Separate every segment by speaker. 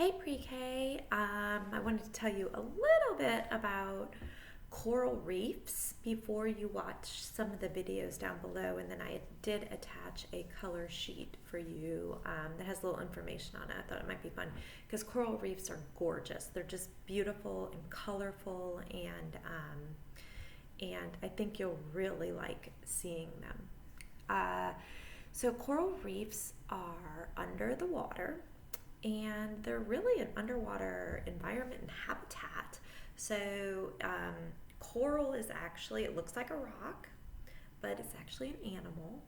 Speaker 1: Hey pre-K, I wanted to tell you a little bit about coral reefs before you watch some of the videos down below, and then I did attach a color sheet for you that has a little information on it. I thought it might be fun because coral reefs are gorgeous. They're just beautiful and colorful, and I think you'll really like seeing them. So coral reefs are under the water, and they're really an underwater environment and habitat. So coral is actually, it looks like a rock, but it's actually an animal.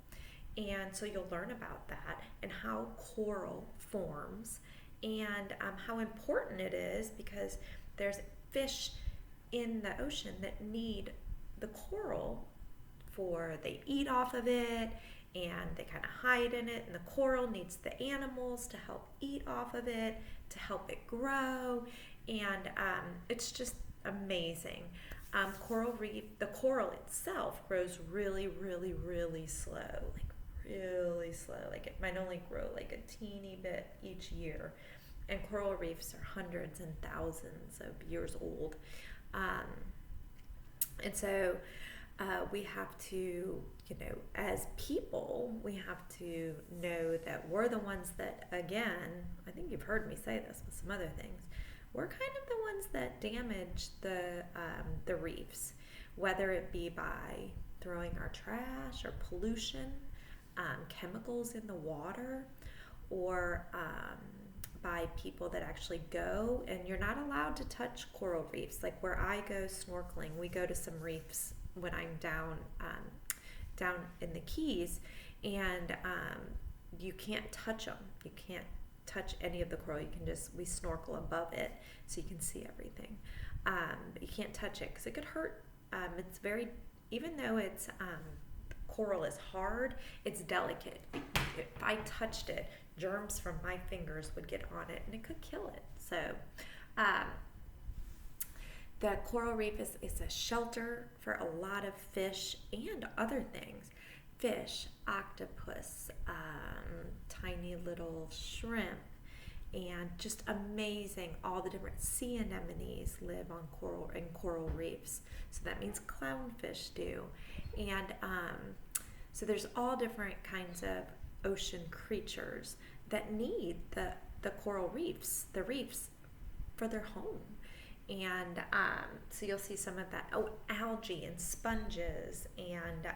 Speaker 1: And so you'll learn about that and how coral forms, and how important it is because there's fish in the ocean that need the coral for, they eat off of it and they kind of hide in it, and the coral needs the animals to help eat off of it, to help it grow, and it's just amazing. Coral reef, the coral itself grows really, really, really slow, like really slow. Like it might only grow like a teeny bit each year, and coral reefs are hundreds and thousands of years old, and so we have to, as people, we have to know that we're the ones that, again, I think you've heard me say this with some other things, we're kind of the ones that damage the reefs, whether it be by throwing our trash or pollution, chemicals in the water, or by people that actually go, and you're not allowed to touch coral reefs. Like where I go snorkeling, we go to some reefs when I'm down in the Keys, and you can't touch them. You can't touch any of the coral. You can just, we snorkel above it so you can see everything. But you can't touch it because it could hurt. It's very, even though it's coral is hard, it's delicate. If I touched it, germs from my fingers would get on it and it could kill it. So the coral reef is a shelter for a lot of fish and other things. Fish, octopus, tiny little shrimp, and just amazing. All the different sea anemones live on coral reefs. So that means clownfish do. And so there's all different kinds of ocean creatures that need the coral reefs, the reefs, for their home. And so you'll see some of that. Oh, algae and sponges and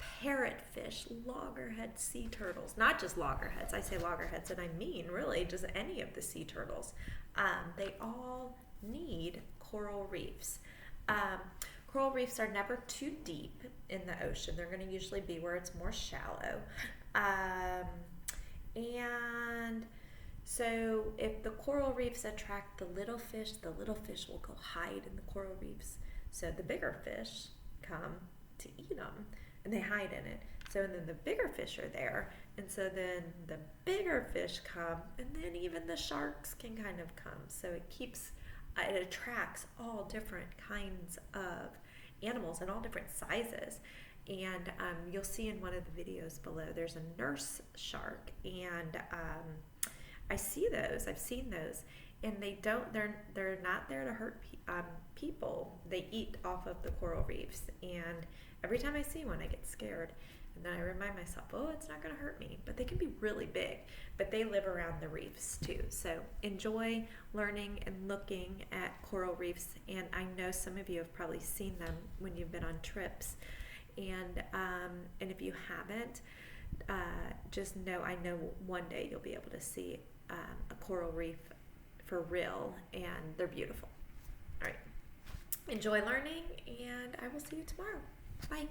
Speaker 1: parrotfish, loggerhead sea turtles. Not just loggerheads. I say loggerheads, and I mean really just any of the sea turtles. They all need coral reefs. Coral reefs are never too deep in the ocean. They're going to usually be where it's more shallow. And so if the coral reefs attract the little fish will go hide in the coral reefs. So the bigger fish come to eat them, and they hide in it. So then the bigger fish are there, and so then the bigger fish come, and then even the sharks can kind of come. So it attracts all different kinds of animals and all different sizes. And you'll see in one of the videos below, there's a nurse shark, and I see those. I've seen those, and they're not there to hurt people. They eat off of the coral reefs, and every time I see one, I get scared. And then I remind myself, oh, it's not going to hurt me. But they can be really big. But they live around the reefs too. So enjoy learning and looking at coral reefs. And I know some of you have probably seen them when you've been on trips. And if you haven't, just know, I know one day you'll be able to see a coral reef for real. And they're beautiful. All right. Enjoy learning, and I will see you tomorrow. Bye.